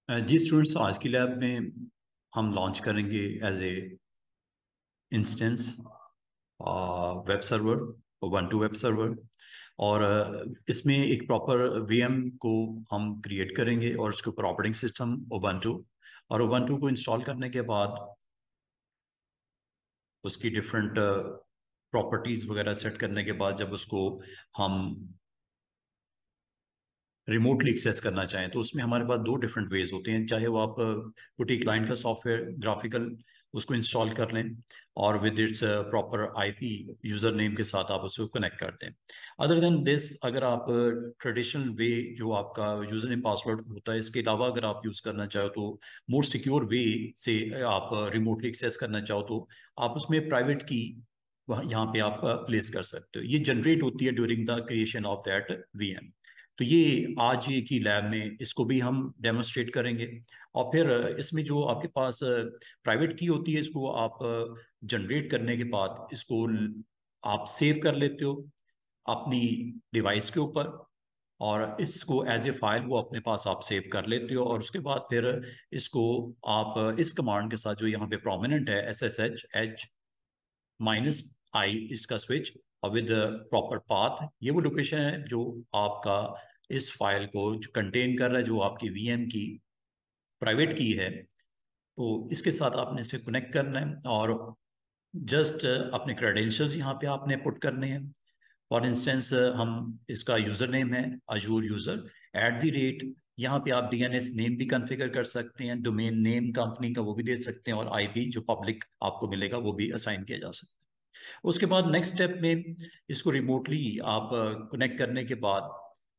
जी students, आज की lab में हम लॉन्च करेंगे as a instance web server, Ubuntu web server. और इसमें एक प्रॉपर वीएम को हम क्रिएट करेंगे और उसके ऊपर ऑपरेटिंग सिस्टम उबंटू। और उबंटू को इंस्टॉल करने के बाद उसकी डिफरेंट प्रॉपर्टीज़ वगैरह सेट करने के बाद जब उसको हम रिमोटली एक्सेस करना चाहें तो उसमें हमारे पास दो डिफरेंट वेज होते हैं। चाहे वो आप पुटी क्लाइंट का सॉफ्टवेयर ग्राफिकल उसको इंस्टॉल कर लें और with its proper IP user name के साथ आप उसको कनेक्ट कर दें। अदर देन दिस, अगर आप ट्रेडिशनल वे जो आपका यूज़र नेम पासवर्ड होता है, इसके अलावा अगर आप यूज़ करना चाहो तो मोर सिक्योर वे से आप रिमोटली एक्सेस करना चाहो तो आप उसमें प्राइवेट की वहाँ यहाँ पे आप प्लेस कर सकते हो। ये जनरेट होती है during the creation of that VM. तो ये आज ये की लैब में इसको भी हम डेमोन्स्ट्रेट करेंगे। और फिर इसमें जो आपके पास प्राइवेट की होती है, इसको आप जनरेट करने के बाद इसको आप सेव कर लेते हो अपनी डिवाइस के ऊपर, और इसको एज ए फाइल वो अपने पास आप सेव कर लेते हो। और उसके बाद फिर इसको आप इस कमांड के साथ जो यहाँ पे प्रोमिनेंट है SSH--I, इसका स्विच और विद प्रॉपर पाथ, ये वो लोकेशन है जो आपका इस फाइल को जो कंटेन कर रहा है, जो आपकी वीएम की प्राइवेट की है। तो इसके साथ आपने इसे कनेक्ट करना है और जस्ट अपने क्रेडेंशियल्स यहाँ पे आपने पुट करने हैं। फॉर इंस्टेंस हम इसका यूज़र नेम है अजूर यूज़र @ यहाँ पे आप डीएनएस नेम भी कॉन्फ़िगर कर सकते हैं, डोमेन नेम कंपनी का वो भी दे सकते हैं, और आईपी जो पब्लिक आपको मिलेगा वो भी असाइन किया जा सकता है। उसके बाद नेक्स्ट स्टेप में इसको रिमोटली आप कनेक्ट करने के बाद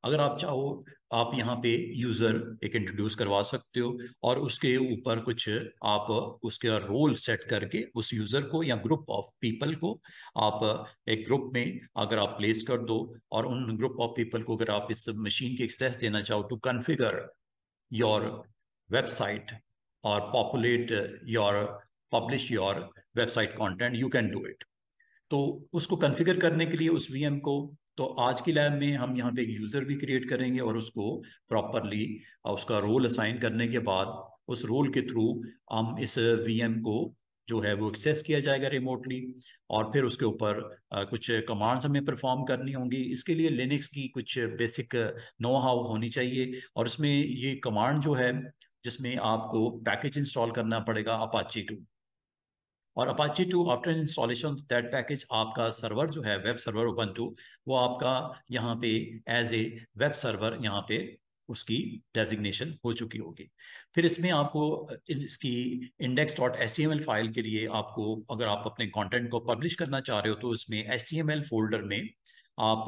अगर आप चाहो आप यहाँ पे यूज़र एक इंट्रोड्यूस करवा सकते हो, और उसके ऊपर कुछ आप उसका रोल सेट करके उस यूज़र को या ग्रुप ऑफ पीपल को आप एक ग्रुप में अगर आप प्लेस कर दो, और उन ग्रुप ऑफ पीपल को अगर आप इस मशीन की एक्सेस देना चाहो टू कॉन्फ़िगर योर वेबसाइट और populate your publish your website content, you can do it. तो उसको कॉन्फ़िगर करने के लिए उस वीएम को, तो आज की लैब में हम यहाँ पे एक यूज़र भी क्रिएट करेंगे और उसको प्रॉपरली उसका रोल असाइन करने के बाद उस रोल के थ्रू हम इस वीएम को जो है वो एक्सेस किया जाएगा रिमोटली। और फिर उसके ऊपर कुछ कमांड्स हमें परफॉर्म करनी होंगी। इसके लिए लिनक्स की कुछ बेसिक नो हाउ होनी चाहिए, और उसमें ये कमांड जो है जिसमें आपको पैकेज इंस्टॉल करना पड़ेगा अपाची 2। और Apache 2 after installation that package, आपका सर्वर जो है वेब सर्वर उबंटू, वो आपका यहाँ पे एज ए वेब सर्वर यहाँ पे उसकी डेजिग्नेशन हो चुकी होगी। फिर इसमें आपको इसकी index.html फाइल के लिए आपको, अगर आप अपने कंटेंट को पब्लिश करना चाह रहे हो तो इसमें HTML फोल्डर में आप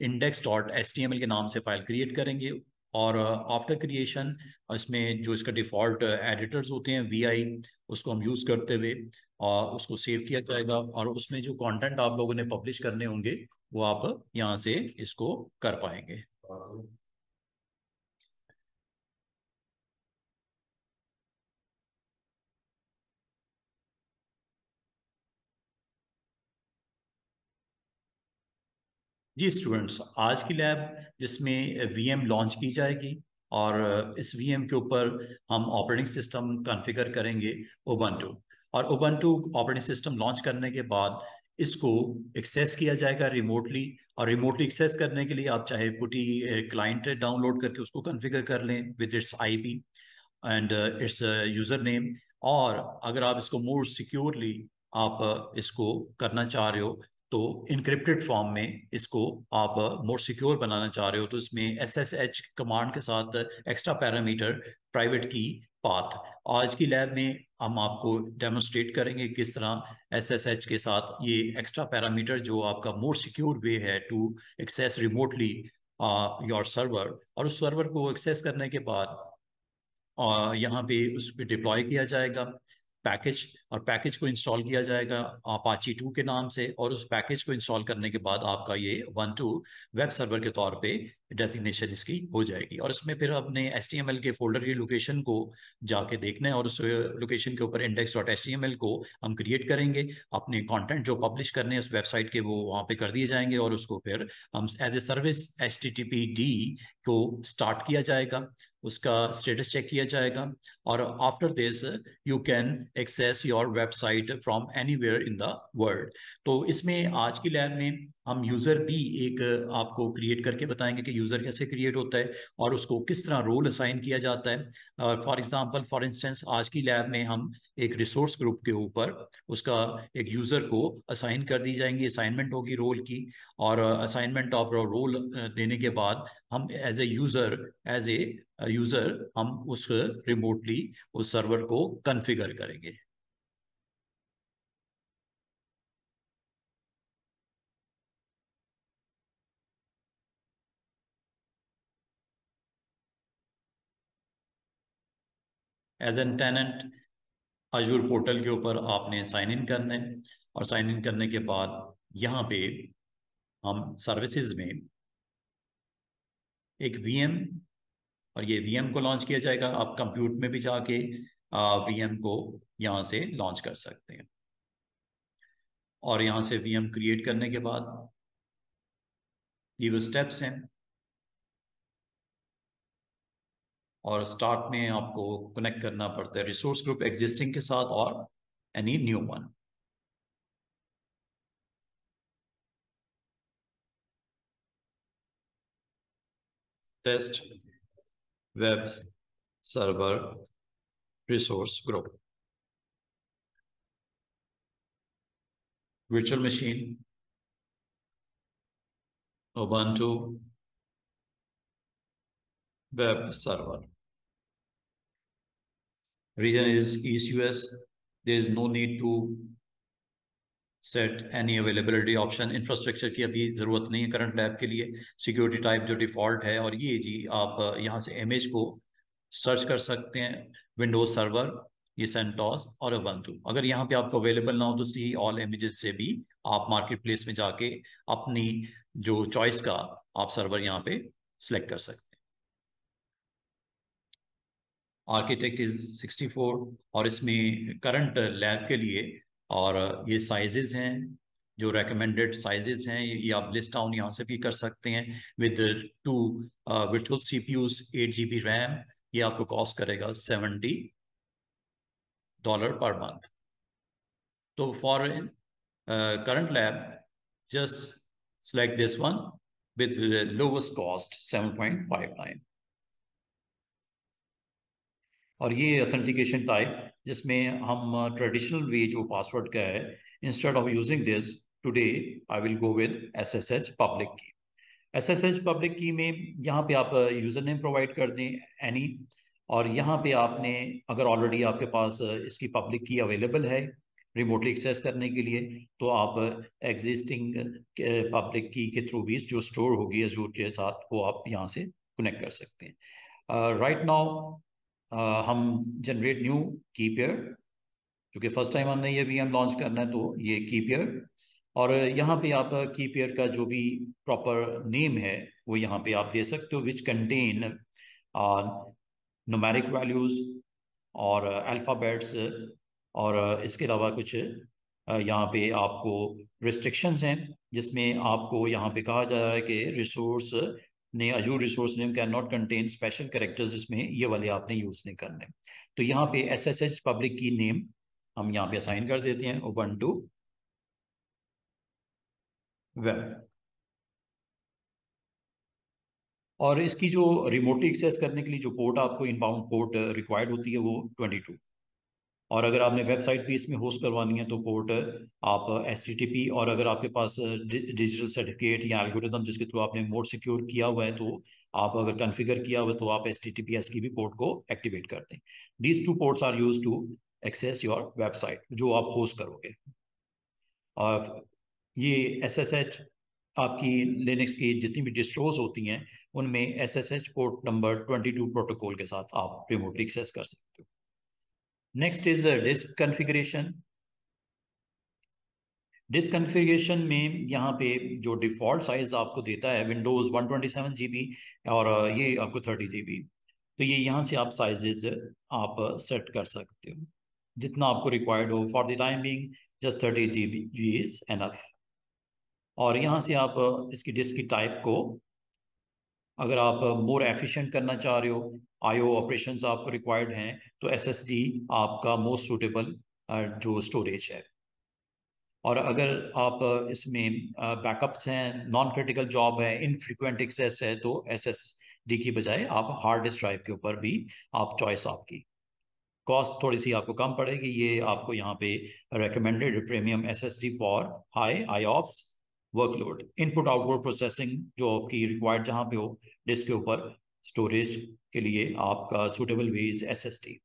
index.html के नाम से फाइल क्रिएट करेंगे। और आफ्टर क्रिएशन इसमें जो इसका डिफ़ॉल्ट एडिटर्स होते हैं VI, उसको हम यूज़ करते हुए और उसको सेव किया जाएगा, और उसमें जो कंटेंट आप लोगों ने पब्लिश करने होंगे वो आप यहाँ से इसको कर पाएंगे। जी स्टूडेंट्स, आज की लैब जिसमें वीएम लॉन्च की जाएगी, और इस वीएम के ऊपर हम ऑपरेटिंग सिस्टम कॉन्फ़िगर करेंगे उबंटू। और उबंटू ऑपरेटिंग सिस्टम लॉन्च करने के बाद इसको एक्सेस किया जाएगा रिमोटली। और रिमोटली एक्सेस करने के लिए आप चाहे पुटी क्लाइंट डाउनलोड करके उसको कॉन्फ़िगर कर लें with its IP and it's user name. और अगर आप इसको मोर सिक्योरली आप इसको करना चाह रहे हो, तो इनक्रिप्टेड फॉर्म में इसको आप मोर सिक्योर बनाना चाह रहे हो, तो इसमें SSH कमांड के साथ एक्स्ट्रा पैरामीटर प्राइवेट की पाथ, आज की लैब में हम आपको डेमोन्स्ट्रेट करेंगे किस तरह SSH के साथ ये एक्स्ट्रा पैरामीटर जो आपका मोर सिक्योर वे है to access remotely your server. और उस सर्वर को एक्सेस करने के बाद और यहाँ पे उस पर डिप्लॉय किया जाएगा पैकेज और पैकेज को इंस्टॉल किया जाएगा अपाची 2 के नाम से, और उस पैकेज को इंस्टॉल करने के बाद आपका ये Ubuntu वेब सर्वर के तौर पे डेजिग्नेशन इसकी हो जाएगी। और इसमें फिर अपने HTML के फोल्डर की लोकेशन को जाके देखना है, और उस लोकेशन के ऊपर index.html को हम क्रिएट करेंगे। अपने कंटेंट जो पब्लिश करने हैं उस वेबसाइट के वो वहाँ पे कर दिए जाएंगे, और उसको फिर हम एज ए सर्विस HTTPD को स्टार्ट किया जाएगा, उसका स्टेटस चेक किया जाएगा, और after this you can access your website from anywhere in the world. तो इसमें आज की लैब में हम यूज़र भी एक आपको क्रिएट करके बताएंगे कि यूज़र कैसे क्रिएट होता है और उसको किस तरह रोल असाइन किया जाता है। फॉर इंस्टेंस आज की लैब में हम एक रिसोर्स ग्रुप के ऊपर उसका एक यूज़र को असाइन कर दी जाएंगी, असाइनमेंट होगी रोल की, और असाइनमेंट ऑफ रोल देने के बाद हम एज ए यूज़र हम उस रिमोटली उस सर्वर को कॉन्फ़िगर करेंगे। As an tenant Azure portal के ऊपर आपने साइन इन करना है, और साइन इन करने के बाद यहाँ पे हम सर्विसेज में एक वीएम, और ये वीएम को लॉन्च किया जाएगा। आप कंप्यूट में भी जाके वीएम को यहाँ से लॉन्च कर सकते हैं, और यहाँ से वीएम क्रिएट करने के बाद ये वो स्टेप्स हैं, और स्टार्ट में आपको कनेक्ट करना पड़ता है रिसोर्स ग्रुप एग्जिस्टिंग के साथ और any new one. Test web server resource group virtual machine Ubuntu web server. Region is East US. There is no need to set any availability option. Infrastructure की अभी ज़रूरत नहीं है करंट लैब के लिए। सिक्योरिटी टाइप जो default है, और ये जी आप यहाँ से इमेज को सर्च कर सकते हैं, विंडोज सर्वर, ये सेंटोस और उबंटू। अगर यहाँ पे आपको अवेलेबल ना हो तो सी ऑल इमेजेस से भी आप मार्केट प्लेस में जाके अपनी जो चॉइस का आप सर्वर यहाँ पे सिलेक्ट कर सकते हैं। आर्किटेक्ट इज 64, और इसमें करंट लैब के लिए और ये साइजेस हैं जो रेकमेंडेड साइजेस हैं, ये आप लिस्ट डाउन यहाँ से भी कर सकते हैं। With 2 virtual CPUs 8 GB RAM, ये आपको कॉस्ट करेगा $70 पर मंथ। तो for current lab just select this one with the lowest cost 7.59। और ये ऑथेंटिकेशन टाइप जिसमें हम ट्रेडिशनल वे जो पासवर्ड का है, instead of using this today I will go with SSH public की। SSH पब्लिक की में यहाँ पे आप यूज़र नेम प्रोवाइड कर दें एनी, और यहाँ पे आपने अगर ऑलरेडी आपके पास इसकी पब्लिक की अवेलेबल है रिमोटली एक्सेस करने के लिए, तो आप एग्जिस्टिंग पब्लिक की के थ्रू भी जो स्टोर होगी अजूर के साथ वो आप यहाँ से कनेक्ट कर सकते हैं। राइट नाउ हम जनरेट न्यू की पेयर, क्योंकि फर्स्ट टाइम हमने ये VM लॉन्च करना है, तो ये की पेयर, और यहाँ पे आप की पेयर का जो भी प्रॉपर नेम है वो यहाँ पे आप दे सकते हो, विच कंटेन न्यूमेरिक वैल्यूज और अल्फ़ाबेट्स, और इसके अलावा कुछ यहाँ पे आपको रिस्ट्रिक्शंस हैं, जिसमें आपको यहाँ पे कहा जा रहा है कि रिसोर्स ने Azzur resource name can not contain special characters, इसमें ये वाले आपने यूज़ नहीं करने। तो यहाँ पे SSH पब्लिक की नेम हम यहाँ पे असाइन कर देते हैं उबंटू वेब, और इसकी जो रिमोटली एक्सेस करने के लिए जो पोर्ट आपको इनबाउंड पोर्ट रिक्वायर्ड होती है वो 22, और अगर आपने वेबसाइट भी इसमें होस्ट करवानी है तो पोर्ट आप HTTP, और अगर आपके पास डिजिटल सर्टिफिकेट या एल्गोरिथम जिसके थ्रू आपने मोड सिक्योर किया हुआ है, तो आप अगर कॉन्फ़िगर किया हुआ है तो आप HTTPS की भी पोर्ट को एक्टिवेट कर दें। These 2 ports are use to access your website जो आप होस्ट करोगे। और ये SSH आपकी लिनक्स की जितनी भी डिस्ट्रोज होती हैं उनमें SSH पोर्ट नंबर 22 प्रोटोकॉल के साथ आप रिमोटली एक्सेस कर सकते हो। Next is disk configuration. Disk configuration में यहाँ पे जो डिफ़ॉल्ट साइज आपको देता है विंडोज़ 127 GB और ये आपको 30 GB। तो ये यहाँ से आप साइजेस आप सेट कर सकते हो जितना आपको रिक्वायर्ड हो। For the time being just 30 GB is enough. और यहाँ से आप इसकी डिस्क की टाइप को, अगर आप मोर एफिशिएंट करना चाह रहे हो, आईओ ऑपरेशंस आपको रिक्वायर्ड हैं, तो एसएसडी आपका मोस्ट सूटेबल जो स्टोरेज है। और अगर आप इसमें बैकअप्स हैं, नॉन क्रिटिकल जॉब है, इनफ्रीक्वेंट एक्सेस है, तो एसएसडी की बजाय आप हार्ड डिस्क ड्राइव के ऊपर भी आप चॉइस आपकी। कॉस्ट थोड़ी सी आपको कम पड़ेगी। ये आपको यहाँ पे recommended premium SSD for high IOPS workload, input output processing जो आपकी रिक्वायर्ड जहाँ पे हो डिस्क के ऊपर स्टोरेज के लिए आपका suitable way is SSD.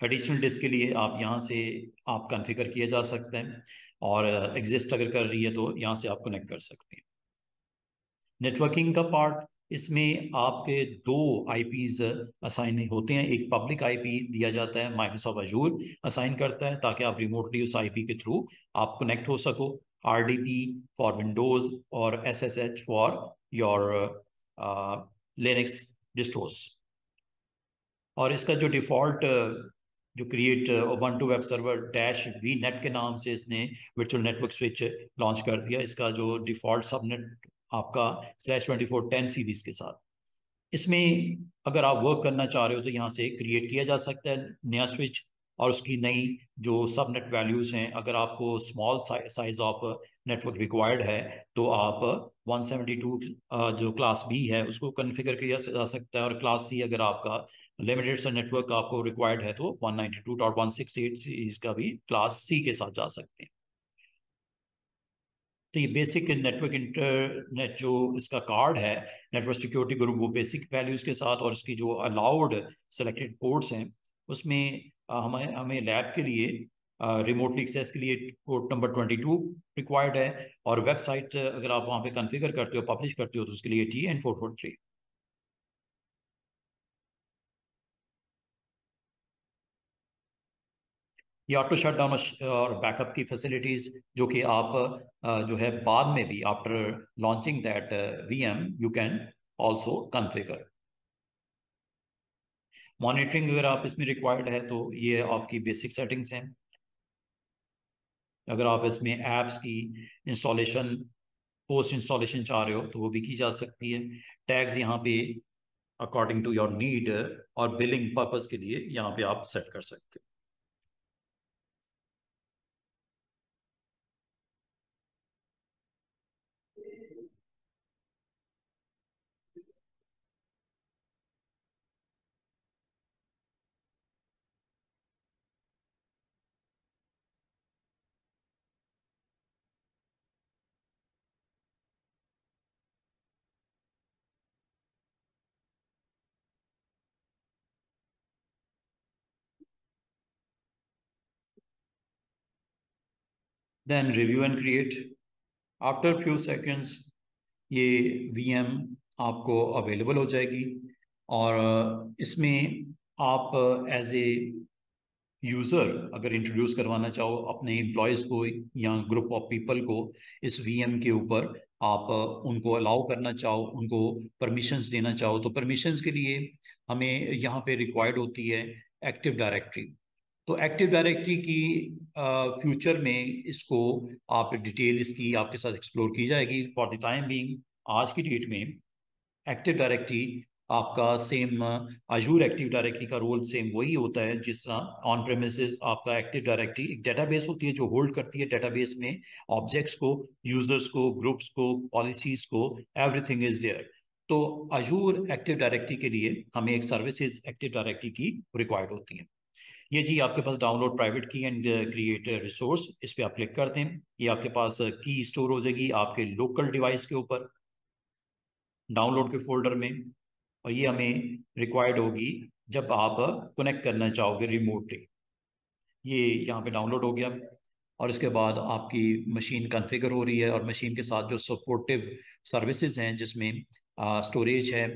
Additional disk के लिए आप यहाँ से आप कॉन्फ़िगर किया जा सकते हैं, और एग्जिस्ट अगर कर रही है तो यहाँ से आप कनेक्ट कर सकते हैं। नेटवर्किंग का पार्ट, इसमें आपके दो आईपीज असाइन होते हैं। एक पब्लिक आईपी दिया जाता है, माइक्रोसॉफ्ट अजूर असाइन करता है ताकि आप रिमोटली उस आईपी के थ्रू आप कनेक्ट हो सको। आरडीपी फॉर विंडोज और SSH for your Linux distros. और इसका जो डिफ़ॉल्ट जो create Ubuntu web server dash V net के नाम से इसने वर्चुअल नेटवर्क स्विच लॉन्च कर दिया। इसका जो डिफ़ॉल्ट सबनेट आपका /2410 सीरीज के साथ। इसमें अगर आप वर्क करना चाह रहे हो तो यहाँ से क्रिएट किया जा सकता है नया स्विच, और उसकी नई जो सबनेट वैल्यूज़ हैं, अगर आपको small size of network required है तो आप 172 जो क्लास बी है उसको कन्फिगर किया जा सकता है, और क्लास सी अगर आपका लिमिटेड सा नेटवर्क आपको रिक्वायर्ड है तो 192.168 सीरीज का भी क्लास सी के साथ जा सकते हैं। तो ये बेसिक नेटवर्क इंटरनेट जो इसका कार्ड है नेटवर्क सिक्योरिटी ग्रुप, वो बेसिक वैल्यूज़ के साथ, और इसकी जो अलाउड सेलेक्टेड पोर्ट्स हैं उसमें हमें हमें लैब के लिए रिमोटली एक्सेस के लिए पोर्ट नंबर 22 रिक्वायर्ड है, और वेबसाइट अगर आप वहाँ पे कॉन्फ़िगर करते हो, पब्लिश करते हो, तो उसके लिए TN443। ये ऑटो शट डाउन और बैकअप की फैसिलिटीज़ जो कि आप जो है बाद में भी after launching that VM you can also configure. Monitoring अगर आप इसमें रिक्वायर्ड है तो ये आपकी बेसिक सेटिंग्स हैं। अगर आप इसमें ऐप्स की इंस्टॉलेशन, पोस्ट इंस्टॉलेशन चाह रहे हो तो वो भी की जा सकती है। टैग्स यहाँ पे अकॉर्डिंग टू योर नीड और बिलिंग पर्पस के लिए यहाँ पे आप सेट कर सकते हो। Then review and create. After few seconds ये VM आपको अवेलेबल हो जाएगी, और इसमें आप एज ए यूज़र अगर इंट्रोड्यूस करवाना चाहो अपने एम्प्लॉयज़ को या ग्रुप ऑफ पीपल को इस VM के ऊपर, आप उनको अलाउ करना चाहो, उनको परमिशंस देना चाहो, तो परमिशंस के लिए हमें यहाँ पे रिक्वायर्ड होती है एक्टिव डायरेक्टरी। तो एक्टिव डायरेक्टरी की फ्यूचर में इसको आप डिटेल इसकी आपके साथ एक्सप्लोर की जाएगी। फॉर द टाइम बीइंग आज की डेट में एक्टिव डायरेक्टरी आपका सेम अजूर एक्टिव डायरेक्टरी का रोल सेम वही होता है जिस तरह ऑन प्रेमिसेस आपका एक्टिव डायरेक्टरी एक डेटाबेस होती है जो होल्ड करती है डेटाबेस में ऑब्जेक्ट्स को, यूजर्स को, ग्रुप्स को, पॉलिसीज को, एवरीथिंग इज देयर। तो अजूर एक्टिव डायरेक्टरी के लिए हमें एक सर्विसेज एक्टिव डायरेक्टरी की रिक्वायर्ड होती है। ये जी आपके पास डाउनलोड प्राइवेट की एंड क्रिएट रिसोर्स, इस पर आप क्लिक करते हैं, ये आपके पास की स्टोर हो जाएगी आपके लोकल डिवाइस के ऊपर डाउनलोड के फोल्डर में, और ये हमें रिक्वायर्ड होगी जब आप कनेक्ट करना चाहोगे रिमोटली। ये यहाँ पे डाउनलोड हो गया, और इसके बाद आपकी मशीन कॉन्फ़िगर हो रही है, और मशीन के साथ जो सपोर्टिव सर्विसेज हैं जिसमें स्टोरेज है,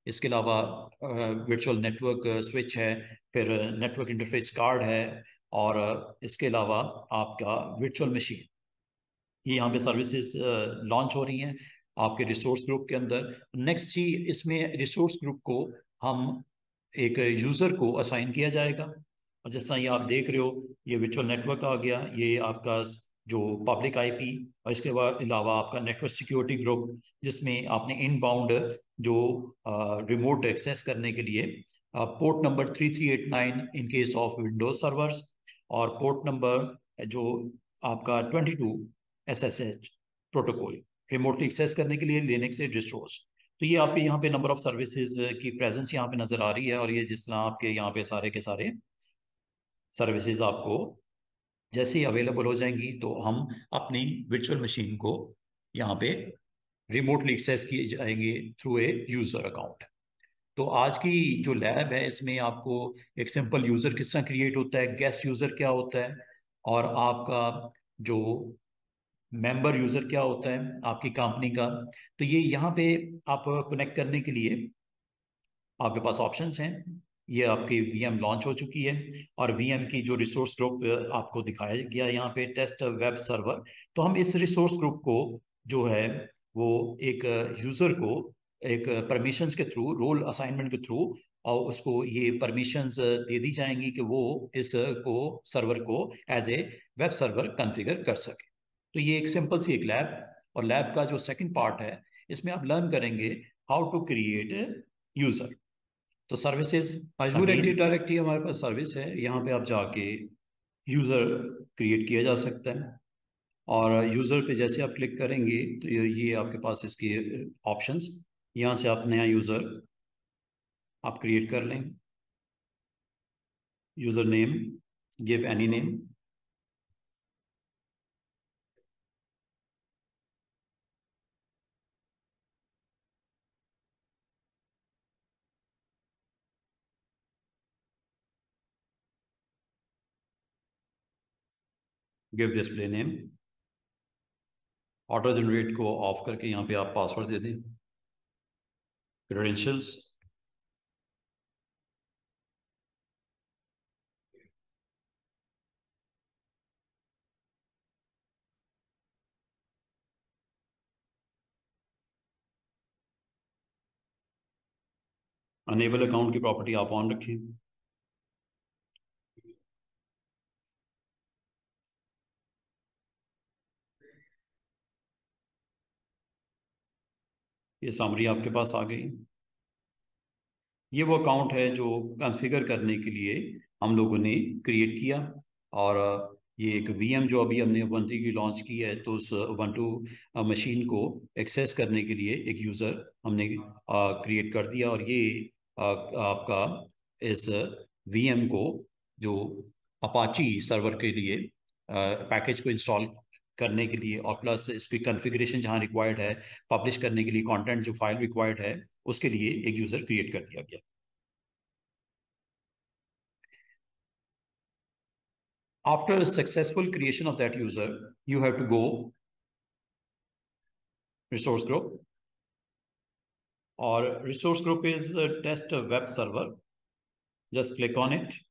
इसके अलावा वर्चुअल नेटवर्क स्विच है, फिर नेटवर्क इंटरफेस कार्ड है, और इसके अलावा आपका वर्चुअल मशीन, ये यहाँ पे सर्विसेज लॉन्च हो रही हैं आपके रिसोर्स ग्रुप के अंदर। नेक्स्ट चीज, इसमें रिसोर्स ग्रुप को हम एक यूज़र को असाइन किया जाएगा, और जिस तरह ये आप देख रहे हो, ये वर्चुअल नेटवर्क आ गया, ये आपका जो पब्लिक आईपी, और इसके बाद अलावा आपका नेटवर्क सिक्योरिटी ग्रुप, जिसमें आपने इनबाउंड जो रिमोट एक्सेस करने के लिए port number 3389 in case of Windows servers, और पोर्ट नंबर जो आपका 22 SSH प्रोटोकॉल रिमोटली एक्सेस करने के लिए लिनक्स से डिस्ट्रोस। तो ये आपके यहाँ पे नंबर ऑफ सर्विसेज की प्रेजेंस यहाँ पे नजर आ रही है, और ये जिस तरह आपके यहाँ पे सारे के सारे सर्विसेज आपको जैसे ही अवेलेबल हो जाएंगी, तो हम अपनी वर्चुअल मशीन को यहाँ पे रिमोटली एक्सेस किए जाएंगे थ्रू ए यूजर अकाउंट। तो आज की जो लैब है, इसमें आपको एक सिंपल यूजर किस तरह क्रिएट होता है, गेस्ट यूजर क्या होता है, और आपका जो मेंबर यूजर क्या होता है आपकी कंपनी का, तो ये यहाँ पे आप कनेक्ट करने के लिए आपके पास ऑप्शंस हैं। ये आपकी वीएम लॉन्च हो चुकी है, और वीएम की जो रिसोर्स ग्रुप आपको दिखाया गया यहाँ पे, टेस्ट वेब सर्वर। तो हम इस रिसोर्स ग्रुप को जो है वो एक यूजर को एक परमिशंस के थ्रू, रोल असाइनमेंट के थ्रू, और उसको ये परमिशंस दे दी जाएंगी कि वो इस को सर्वर को as a web server configure कर सके। तो ये एक सिंपल सी एक लैब, और लैब का जो सेकंड पार्ट है, इसमें आप लर्न करेंगे हाउ टू क्रिएट यूजर। तो सर्विसेज अजूर एक्टिव डायरेक्टरी हमारे पास सर्विस है, यहाँ पे आप जाके यूज़र क्रिएट किया जा सकता है, और यूज़र पे जैसे आप क्लिक करेंगे तो ये आपके पास इसके ऑप्शंस, यहाँ से आप नया यूज़र आप क्रिएट कर लें। User name, give any name, give display name, auto generate को ऑफ करके यहाँ पे आप पासवर्ड दे दें, क्रेडेंशियल्स, अनेबल अकाउंट की प्रॉपर्टी आप ऑन रखें। ये समरी आपके पास आ गई। ये वो अकाउंट है जो कॉन्फ़िगर करने के लिए हम लोगों ने क्रिएट किया, और ये एक वीएम जो अभी हमने Ubuntu की लॉन्च की है, तो उस Ubuntu मशीन को एक्सेस करने के लिए एक यूज़र हमने क्रिएट कर दिया, और ये आपका इस वीएम को जो अपाची सर्वर के लिए पैकेज को इंस्टॉल करने के लिए, और प्लस इसकी कॉन्फ़िगरेशन जहाँ रिक्वायर्ड है, पब्लिश करने के लिए कंटेंट जो फाइल रिक्वायर्ड है, उसके लिए एक यूजर क्रिएट कर दिया गया। After successful creation of that user, you have to go resource group, और resource group is test web server, just click on it.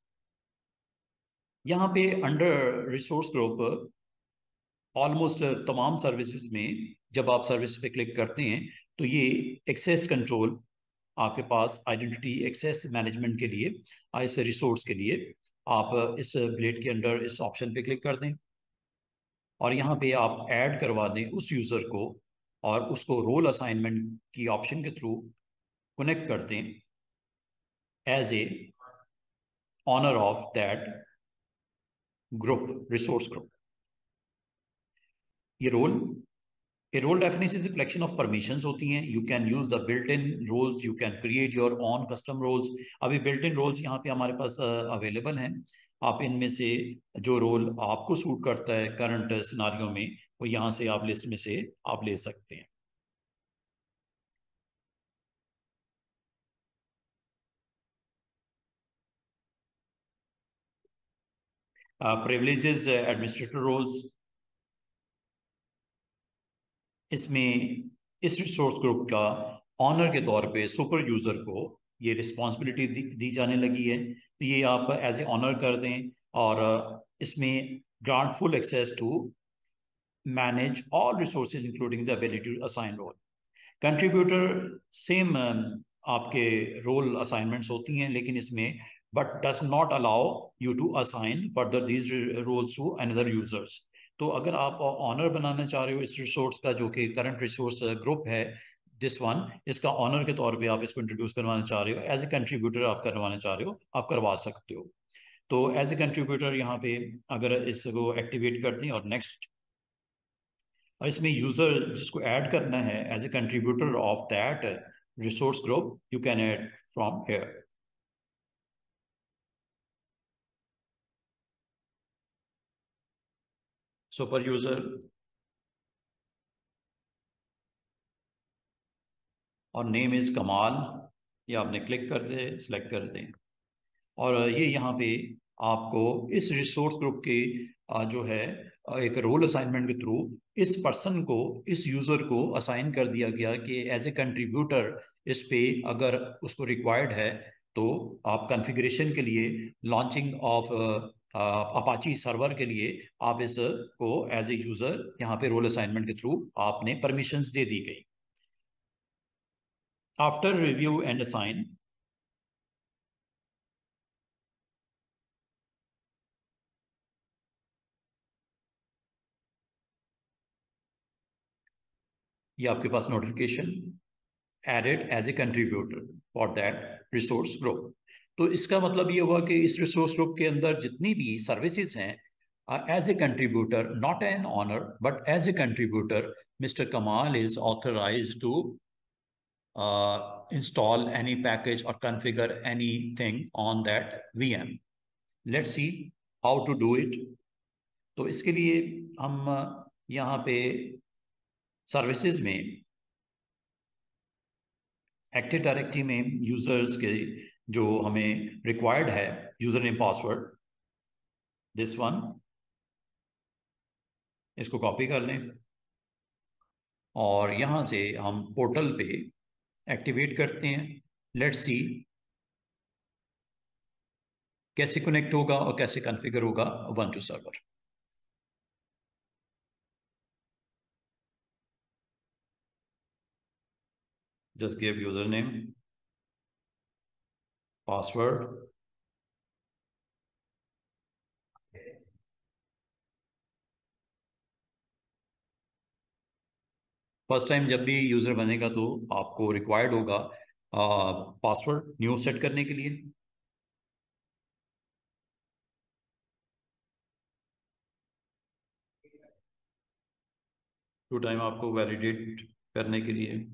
यहाँ पे अंडर रिसोर्स ग्रुप ऑलमोस्ट तमाम सर्विसेज में जब आप सर्विस पे क्लिक करते हैं, तो ये एक्सेस कंट्रोल आपके पास आइडेंटिटी एक्सेस मैनेजमेंट के लिए, इस रिसोर्स के लिए आप इस ब्लेड के अंडर इस ऑप्शन पे क्लिक कर दें, और यहाँ पे आप ऐड करवा दें उस यूज़र को, और उसको रोल असाइनमेंट की ऑप्शन के थ्रू कनेक्ट कर दें as a owner of that group, resource group. ये role, A role definition is a collection of permissions होती हैं। You can use the built-in roles, you can create your own custom roles। अभी built-in roles यहाँ पे हमारे पास available हैं। आप इनमें से जो रोल आपको सूट करता है करंट सिनारियो में, वो यहाँ से आप लिस्ट में से आप ले सकते हैं। प्रिविलेजेस एडमिनिस्ट्रेटर रोल्स, इसमें इस रिसोर्स ग्रुप का ऑनर के तौर पे सुपर यूजर को ये रिस्पॉन्सिबिलिटी दी जाने लगी है। तो ये आप एज ए ऑनर कर दें और इसमें grant full access to manage all resources including the ability to assign role. Contributor same आपके रोल असाइनमेंट्स होती हैं, लेकिन इसमें but does not allow you to assign further these roles to another users. तो अगर आप ऑनर बनाना चाह रहे हो इस रिसोर्स का, जो कि करंट रिसोर्स ग्रुप है दिस वन, इसका ऑनर के तौर पे आप इसको इंट्रोड्यूस करवाना चाह रहे हो, एज ए कंट्रीब्यूटर आप करवाना चाह रहे हो, आप करवा सकते हो। तो एज ए कंट्रीब्यूटर यहाँ पे अगर इसको एक्टिवेट करते हैं और नेक्स्ट, और इसमें यूजर जिसको ऐड करना है as a contributor of that resource group, you can add from here. Super user और नेम इज कमाल, ये आपने क्लिक कर दे, सिलेक्ट कर दें। और ये यहाँ पे आपको इस रिसोर्स ग्रुप के जो है एक रोल असाइनमेंट के थ्रू इस पर्सन को, इस यूजर को असाइन कर दिया गया कि एज ए कंट्रीब्यूटर इस पे अगर उसको रिक्वायर्ड है तो आप कॉन्फ़िगरेशन के लिए, लॉन्चिंग ऑफ अपाची सर्वर के लिए आप इस को एज ए यूजर यहाँ पे रोल असाइनमेंट के थ्रू आपने परमिशंस दे दी गई। आफ्टर रिव्यू एंड असाइन, ये आपके पास notification added as a contributor for that resource group. तो इसका मतलब ये हुआ कि इस रिसोर्स ग्रुप के अंदर जितनी भी सर्विसेज हैं, as a contributor, not an owner but as a contributor, mister Kamal is authorised to install any package or configure anything on that VM. Let's see how to do it. तो इसके लिए हम यहाँ पे सर्विसेज में active directory में users के जो हमें रिक्वायर्ड है user name password, this one, इसको कॉपी कर लें और यहाँ से हम पोर्टल पे एक्टिवेट करते हैं। लेट्स सी कैसे कनेक्ट होगा और कैसे कॉन्फ़िगर होगा Ubuntu server. Just give user name, password, first time जब भी यूज़र बनेगा तो आपको रिक्वायर्ड होगा पासवर्ड न्यू सेट करने के लिए। टू टाइम आपको वैलिडेट करने के लिए।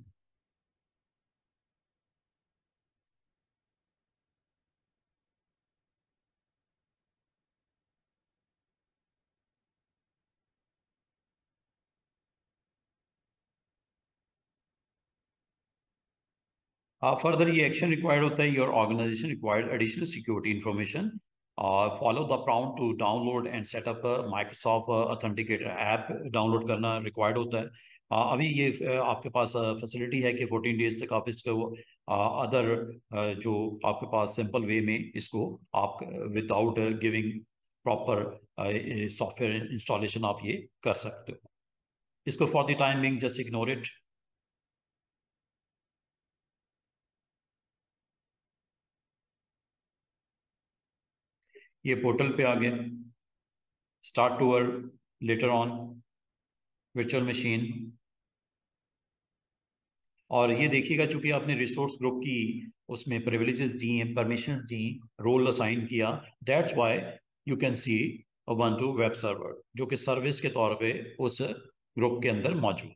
फर्दर ये एक्शन रिक्वायर्ड होता है, your organisation required additional security information, follow the prompt to download and setup Microsoft authenticator app download करना रिक्वायर्ड होता है। अभी ये आपके पास फैसिलिटी है कि 14 डेज तक आप इसको अदर जो आपके पास सिंपल वे में इसको आप without giving proper software installation आप ये कर सकते हो। इसको for the time being just ignore it. ये पोर्टल पे आ गए, start tour later on, virtual machine. और ये देखिएगा चूंकि आपने रिसोर्स ग्रुप की उसमें प्रिविलेजेस दी हैं, परमिशन दी, रोल असाइन किया, that's why you can see Ubuntu web server जो कि सर्विस के तौर पे उस ग्रुप के अंदर मौजूद।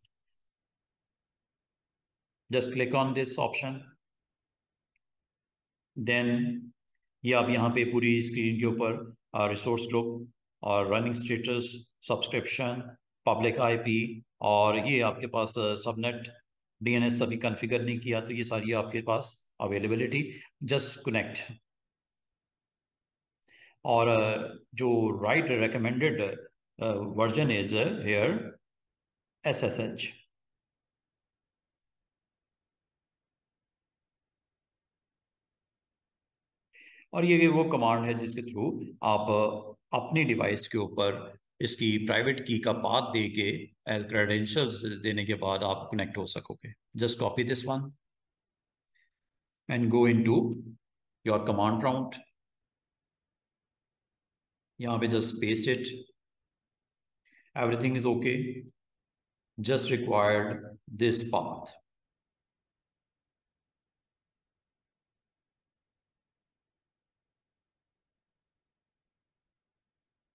Just click on this option, then ये आप यहाँ पे पूरी स्क्रीन के ऊपर रिसोर्स ग्रुप और running status, subscription, public IP, और ये आपके पास सबनेट डीएनएस सभी कॉन्फ़िगर नहीं किया तो ये सारी आपके पास अवेलेबिलिटी। जस्ट कनेक्ट, और जो right recommended version is here SSH। और ये वो कमांड है जिसके थ्रू आप अपनी डिवाइस के ऊपर इसकी प्राइवेट की का पाथ दे के एज क्रेडेंशियल्स देने के बाद आप कनेक्ट हो सकोगे। Just copy this one and go into your command prompt. यहाँ पे just paste it, everything is okay, just required this path.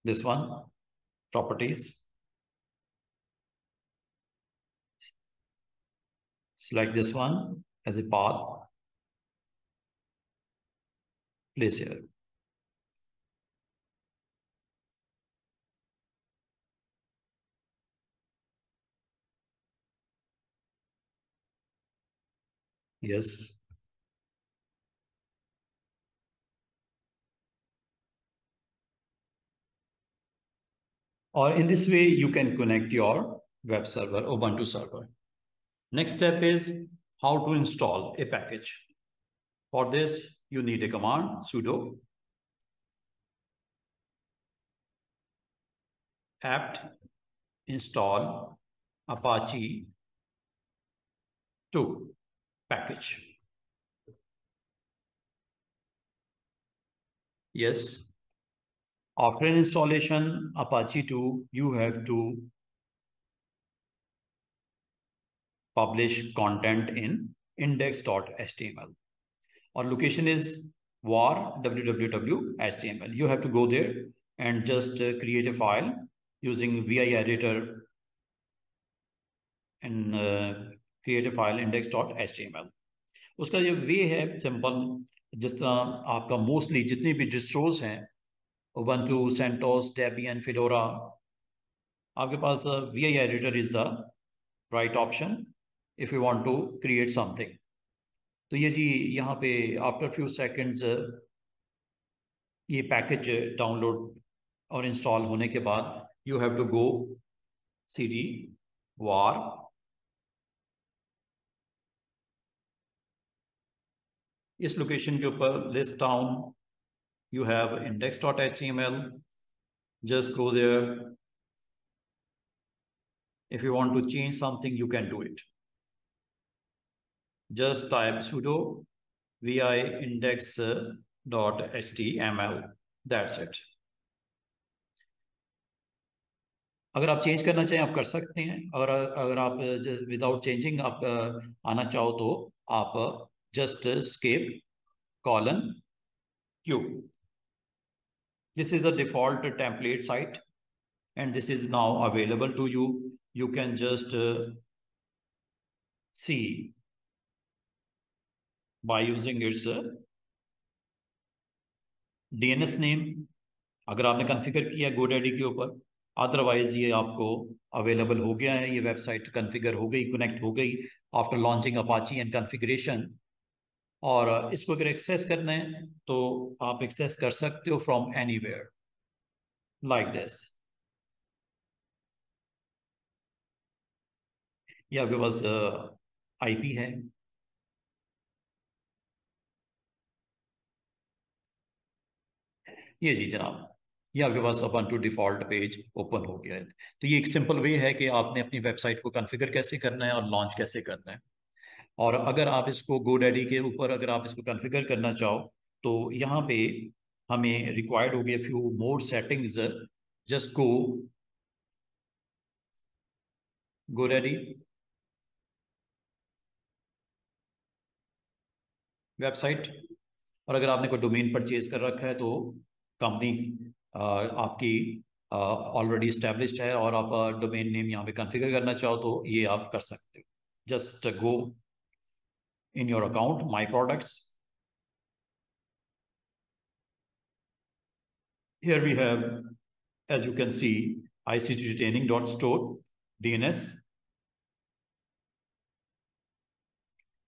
This one, properties. Select this one as a path, place here. Yes. Or in this way, you can connect your web server, Ubuntu server. Next step is how to install a package. For this, you need a command, sudo apt install Apache 2 package. Yes. After installation Apache 2, you have to publish content in index.html. Our location is var www.html. You have to go there and just create a file using VI editor and create a file index.html. उसका जो वे है simple, जिस तरह आपका mostly जितनी भी डिस्ट्रोज हैं Ubuntu, CentOS, Debian, Fedora, आपके पास VI editor is the right option if you want to create something. तो ये जी यहाँ पे आफ्टर फ्यू सेकंड्स ये पैकेज डाउनलोड और इंस्टॉल होने के बाद you have to go cd var इस लोकेशन के ऊपर list down you have index.html. Just go there. If you want to change something, you can do it. Just type sudo vi index.html. That's it. अगर आप change करना चाहें आप कर सकते हैं, और अगर आप विदाउट चेंजिंग आप आना चाहो तो आप just escape colon q. This is the default template site and this is now available to you. You can just see by using its DNS name अगर आपने कॉन्फ़िगर किया GoDaddy के ऊपर, अदरवाइज ये आपको अवेलेबल हो गया है, ये वेबसाइट कॉन्फ़िगर हो गई, कनेक्ट हो गई after launching Apache and configuration. और इसको अगर एक्सेस करना है तो आप एक्सेस कर सकते हो फ्रॉम एनीवेयर लाइक दिस। ये आपके पास आईपी है, ये जी जनाब, ये आपके पास Ubuntu डिफ़ॉल्ट पेज ओपन हो गया है। तो ये एक सिंपल वे है कि आपने अपनी वेबसाइट को कॉन्फ़िगर कैसे करना है और लॉन्च कैसे करना है। और अगर आप इसको GoDaddy के ऊपर अगर आप इसको कॉन्फ़िगर करना चाहो तो यहाँ पे हमें रिक्वायर्ड हो गया few more settings. Just go GoDaddy website, और अगर आपने कोई डोमेन परचेज कर रखा है तो कंपनी आपकी ऑलरेडी इस्टेब्लिश्ड है और आप डोमेन नेम यहाँ पे कॉन्फ़िगर करना चाहो तो ये आप कर सकते हो। Just go in your account my products, here we have, as you can see, ictretaining.store DNS।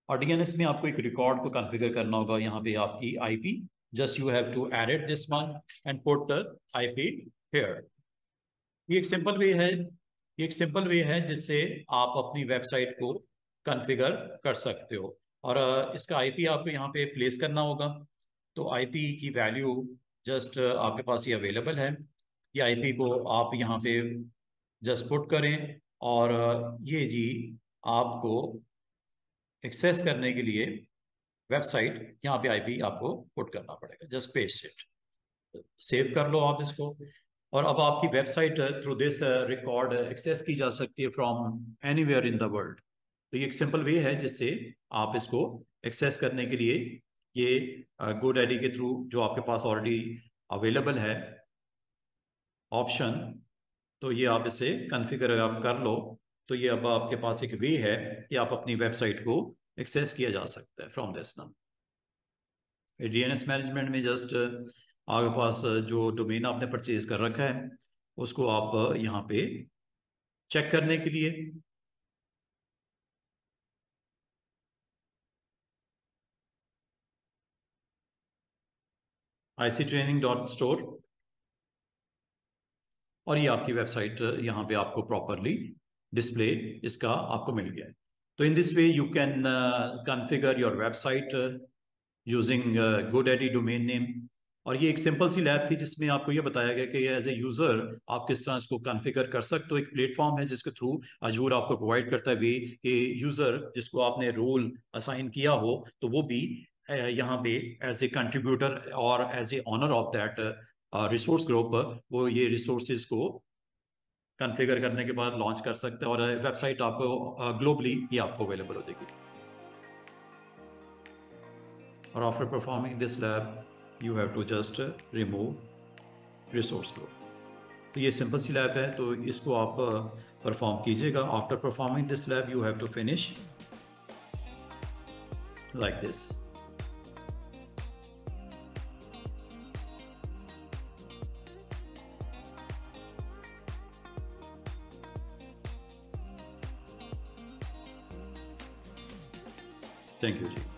और DNS में आपको एक रिकॉर्ड को कॉन्फ़िगर करना होगा, यहाँ पे आपकी IP, just you have to edit this one and put IP here. ये एक सिंपल वे है, ये एक सिंपल वे है जिससे आप अपनी वेबसाइट को कॉन्फ़िगर कर सकते हो। और इसका आईपी आपको यहाँ पे प्लेस करना होगा। तो आईपी की वैल्यू जस्ट आपके पास ये अवेलेबल है। ये आईपी को आप यहाँ पे जस्ट पुट करें, और ये जी आपको एक्सेस करने के लिए वेबसाइट, यहाँ पे आईपी आपको पुट करना पड़ेगा। जस्ट पेस्ट इट, सेव कर लो आप इसको, और अब आपकी website through this record access की जा सकती है from anywhere in the world. तो ये एक सिंपल वे है जिससे आप इसको एक्सेस करने के लिए ये GoDaddy के थ्रू जो आपके पास ऑलरेडी अवेलेबल है ऑप्शन, तो ये आप इसे कॉन्फ़िगर आप कर लो। तो ये अब आपके पास एक वे है कि आप अपनी वेबसाइट को एक्सेस किया जा सकता है from this number. DNS management में जस्ट आपके पास जो डोमेन आपने परचेज कर रखा है उसको आप यहाँ पे चेक करने के लिए ICTraining.store, और ये आपकी वेबसाइट यहाँ पे आपको प्रॉपरली डिस्प्ले इसका आपको मिल गया है। तो in this way you can configure your website using GoDaddy domain name. और ये एक सिंपल सी लैब थी जिसमें आपको ये बताया गया कि एज ए यूज़र आप किस तरह इसको कॉन्फ़िगर कर सकते हो। एक प्लेटफॉर्म है जिसके थ्रू अजूर आपको प्रोवाइड करता है वे कि यूज़र जिसको आपने रोल असाइन किया हो तो वो भी यहाँ पे एज ए कंट्रीब्यूटर और as a owner of that resource group वो ये रिसोर्सेज को कॉन्फ़िगर करने के बाद लॉन्च कर सकते हैं, और वेबसाइट आपको ग्लोबली ये आपको अवेलेबल हो जाएगी। और after performing this lab you have to just remove resource group. तो ये सिंपल सी लैब है, तो इसको आप परफॉर्म कीजिएगा। After performing this lab you have to finish like this. Thank you ji.